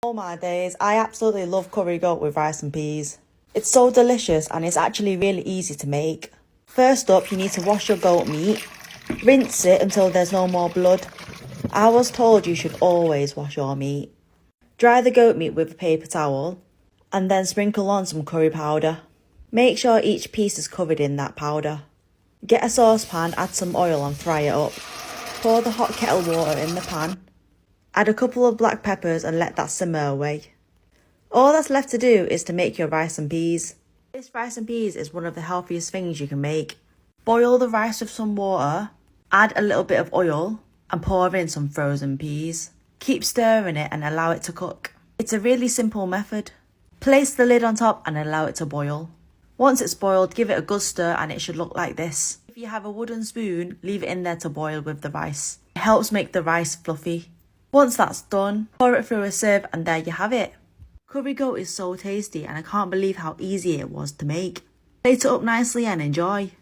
Oh my days, I absolutely love curry goat with rice and peas. It's so delicious and it's actually really easy to make. First up, you need to wash your goat meat. Rinse it until there's no more blood. I was told you should always wash your meat. Dry the goat meat with a paper towel and then sprinkle on some curry powder. Make sure each piece is covered in that powder. Get a saucepan, add some oil and fry it up. Pour the hot kettle water in the pan. Add a couple of black peppers and let that simmer away. All that's left to do is to make your rice and peas. This rice and peas is one of the healthiest things you can make. Boil the rice with some water, add a little bit of oil and pour in some frozen peas. Keep stirring it and allow it to cook. It's a really simple method. Place the lid on top and allow it to boil. Once it's boiled, give it a good stir and it should look like this. If you have a wooden spoon, leave it in there to boil with the rice. It helps make the rice fluffy. Once that's done, pour it through a sieve and there you have it. Curry goat is so tasty and I can't believe how easy it was to make. Plate it up nicely and enjoy.